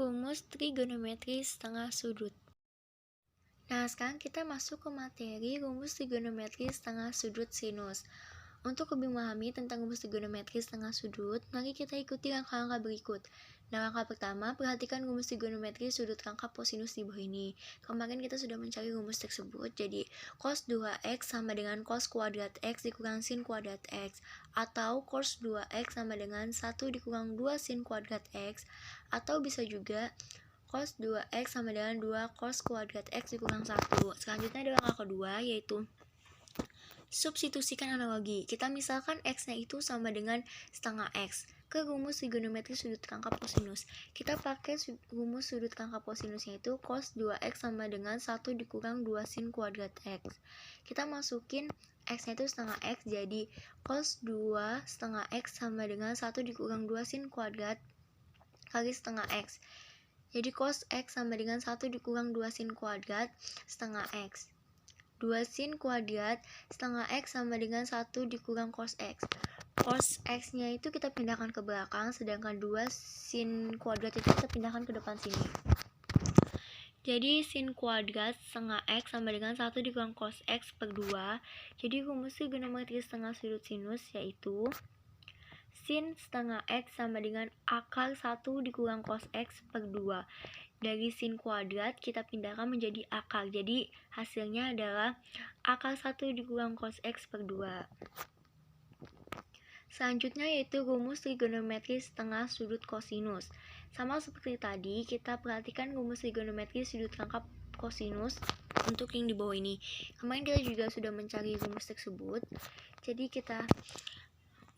Rumus trigonometri setengah sudut. Nah, sekarang kita masuk ke materi rumus trigonometri setengah sudut sinus. Untuk lebih memahami tentang rumus trigonometri setengah sudut, mari kita ikuti langkah-langkah berikut. Nah, langkah pertama, perhatikan rumus trigonometri sudut rangkap kosinus di bawah ini. Kemarin kita sudah mencari rumus tersebut, jadi cos 2x sama dengan cos kuadrat x dikurang sin kuadrat x, atau cos 2x sama dengan 1 dikurang 2 sin kuadrat x, atau bisa juga cos 2x sama dengan 2 cos kuadrat x dikurang 1. Selanjutnya ada langkah kedua, yaitu substitusikan analogi. Kita misalkan x-nya itu sama dengan setengah x ke rumus trigonometri sudut rangkap kosinus. Kita pakai rumus sudut rangkap kosinusnya itu cos 2x sama dengan 1 dikurang 2 sin kuadrat x. Kita masukin x-nya itu setengah x, jadi cos 2 setengah x sama dengan 1 dikurang 2 sin kuadrat kali setengah x. Jadi cos x sama dengan 1 dikurang 2 sin kuadrat setengah x. 2 sin kuadrat setengah x sama dengan 1 dikurang cos x. Cos x-nya itu kita pindahkan ke belakang, sedangkan 2 sin kuadrat itu kita pindahkan ke depan sini. Jadi sin kuadrat setengah x sama dengan 1 dikurang cos x per 2. Jadi rumus trigonometri setengah sudut sinus yaitu sin setengah x sama dengan akar 1 dikurang cos x per 2. Dari sin kuadrat kita pindahkan menjadi akar. Jadi hasilnya adalah akar 1 dikurang cos x per 2. Selanjutnya yaitu rumus trigonometri setengah sudut kosinus. Sama seperti tadi, kita perhatikan rumus trigonometri sudut rangkap kosinus untuk yang di bawah ini. Kemarin kita juga sudah mencari rumus tersebut. Jadi kita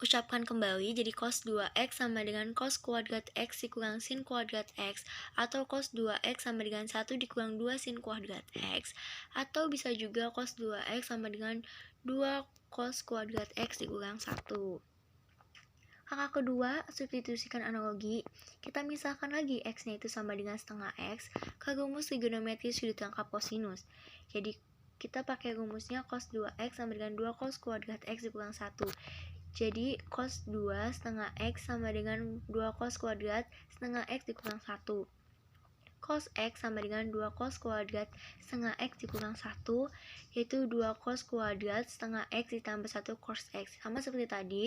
ucapkan kembali, jadi cos 2x sama dengan cos kuadrat x dikurang sin kuadrat x, atau cos 2x sama dengan 1 dikurang 2 sin kuadrat x, atau bisa juga cos 2x sama dengan 2 cos kuadrat x dikurang 1. Langkah kedua, substitusikan analogi. Kita misalkan lagi x-nya itu sama dengan setengah x ke rumus trigonometri sudut rangkap kosinus. Jadi kita pakai rumusnya cos 2x sama dengan 2 cos kuadrat x dikurang 1. Jadi cos 2 setengah x sama dengan 2 cos kuadrat setengah x dikurang 1. Cos x sama dengan 2 cos kuadrat setengah x dikurang 1, yaitu 2 cos kuadrat setengah x ditambah 1 cos x. Sama seperti tadi,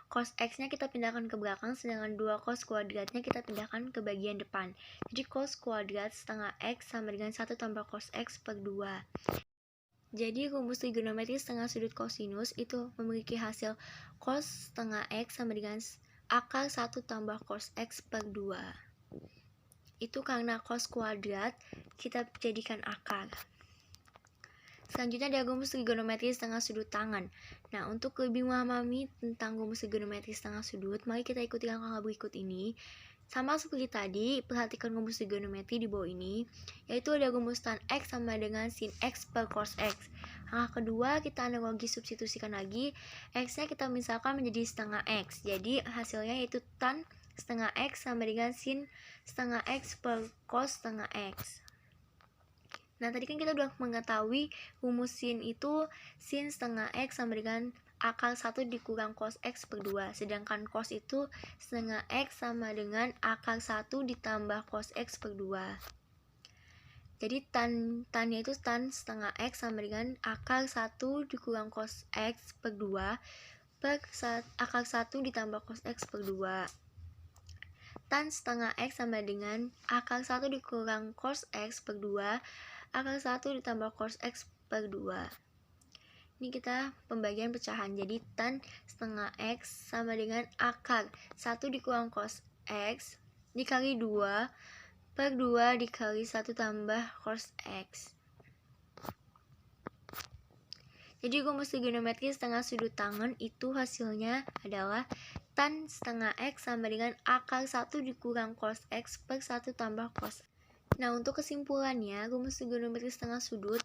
cos x-nya kita pindahkan ke belakang, sedangkan 2 cos kuadratnya kita pindahkan ke bagian depan. Jadi cos kuadrat setengah x sama dengan 1 tambah cos x per 2. Jadi rumus trigonometri setengah sudut kosinus itu memiliki hasil cos setengah x sama dengan akar 1 tambah cos x per 2. Itu karena cos kuadrat kita jadikan akar. Selanjutnya ada rumus trigonometri setengah sudut tangan. Nah, untuk lebih memahami tentang rumus trigonometri setengah sudut, mari kita ikuti langkah berikut ini. Sama seperti tadi, perhatikan rumus trigonometri di bawah ini, yaitu ada rumus tan x sama dengan sin x per cos x. Langkah kedua, kita analogi substitusikan lagi, x-nya kita misalkan menjadi setengah x. Jadi hasilnya yaitu tan setengah x sama dengan sin setengah x per cos setengah x. Nah, tadi kan kita udah mengetahui rumus sin itu sin setengah x sama dengan akar 1 dikurang cos x per 2. Sedangkan cos itu setengah x sama dengan akar 1 ditambah cos x per 2. Jadi tannya itu tan setengah x sama dengan akar 1 dikurang cos x per 2 per akar 1 ditambah cos x per 2. Tan setengah x sama dengan akar 1 dikurang cos x per 2 akar 1 ditambah cos x per 2. Ini kita pembagian pecahan. Jadi tan setengah x sama dengan akar 1 dikurang cos x dikali 2 per 2 dikali 1 tambah cos x. Jadi rumus trigonometri setengah sudut tangan itu hasilnya adalah tan setengah x sama dengan akar 1 dikurang cos x per 1 tambah cos x. Nah, untuk kesimpulannya, rumus trigonometri setengah sudut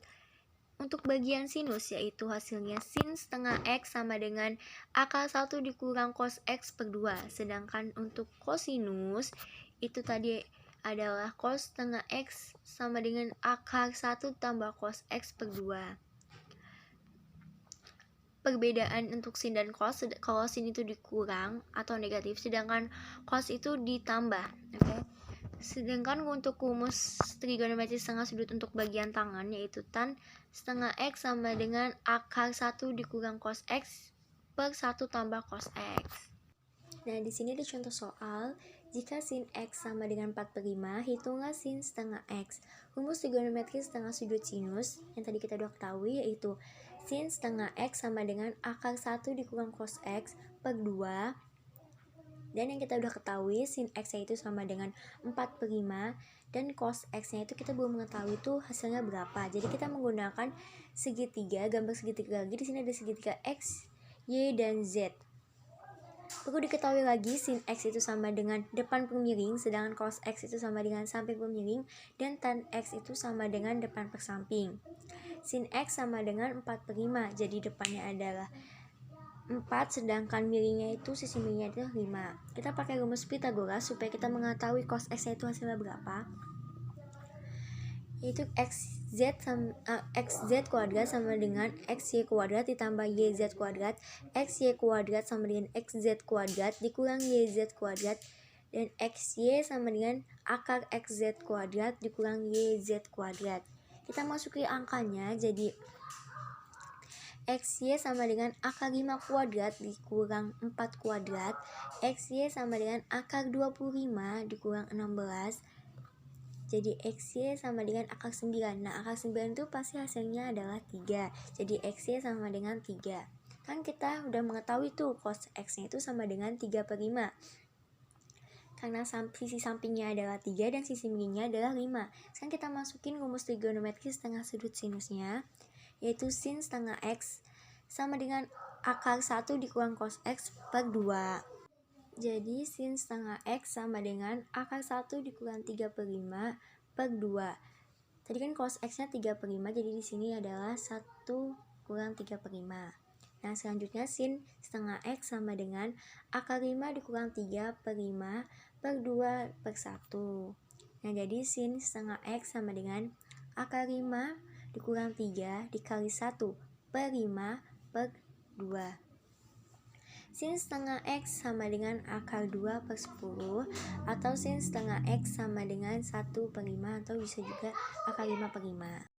untuk bagian sinus yaitu hasilnya sin setengah x sama dengan akar 1 dikurang cos x per 2. Sedangkan untuk kosinus itu tadi adalah cos setengah x sama dengan akar 1 tambah cos x per 2. Perbedaan untuk sin dan cos, kalau sin itu dikurang atau negatif, sedangkan cos itu ditambah. Oke. Sedangkan untuk rumus trigonometri setengah sudut untuk bagian tangan yaitu tan setengah X sama dengan akar 1 dikurang cos X per 1 tambah cos X. Nah, di sini ada contoh soal. Jika sin X sama dengan 4/5, hitunglah sin setengah X. Rumus trigonometri setengah sudut sinus yang tadi kita udah ketahui yaitu sin setengah X sama dengan akar 1 dikurang cos X per 2. Dan yang kita udah ketahui sin X-nya itu sama dengan 4/5 dan cos X-nya itu kita belum mengetahui itu hasilnya berapa. Jadi kita menggunakan segitiga, gambar segitiga lagi. Di sini ada segitiga X, Y, dan Z. Perlu diketahui lagi sin X itu sama dengan depan per miring, sedangkan cos X itu sama dengan samping per miring, dan tan X itu sama dengan depan per samping. Sin X sama dengan 4/5, jadi depannya adalah 4, sedangkan miringnya itu sisi miringnya itu 5. Kita pakai rumus Pythagoras supaya kita mengetahui cos X itu hasilnya berapa. Yaitu xz kuadrat sama dengan xy kuadrat ditambah yz kuadrat, xy kuadrat sama dengan xz kuadrat dikurang yz kuadrat, dan xy sama dengan akar xz kuadrat dikurang yz kuadrat. Kita masuki angkanya, jadi xy sama dengan akar 5 kuadrat dikurang 4 kuadrat, xy sama dengan akar 25 dikurang 16, jadi xy sama dengan akar 9. Nah, akar 9 itu pasti hasilnya adalah 3. Jadi xy sama dengan 3. Kan kita udah mengetahui tuh cos x-nya itu sama dengan 3/5. Karena sisi sampingnya adalah 3 dan sisi miringnya adalah 5. Sekarang kita masukin rumus trigonometri setengah sudut sinusnya, yaitu sin setengah X sama dengan akar 1 dikurang cos X per 2. Jadi sin setengah X sama dengan akar 1 dikurang 3/5 per 2. Tadi kan cos X-nya 3/5, jadi di sini adalah 1 kurang 3/5. Nah, selanjutnya sin setengah X sama dengan akar 5 dikurang 3/5 per 2 per 1. Nah, jadi sin setengah X sama dengan akar 5 dikurang 3 dikali 1 per 5 per 2. Sin setengah X sama dengan akar 2 per 10, atau sin setengah X sama dengan 1/5, atau bisa juga akar 5/5.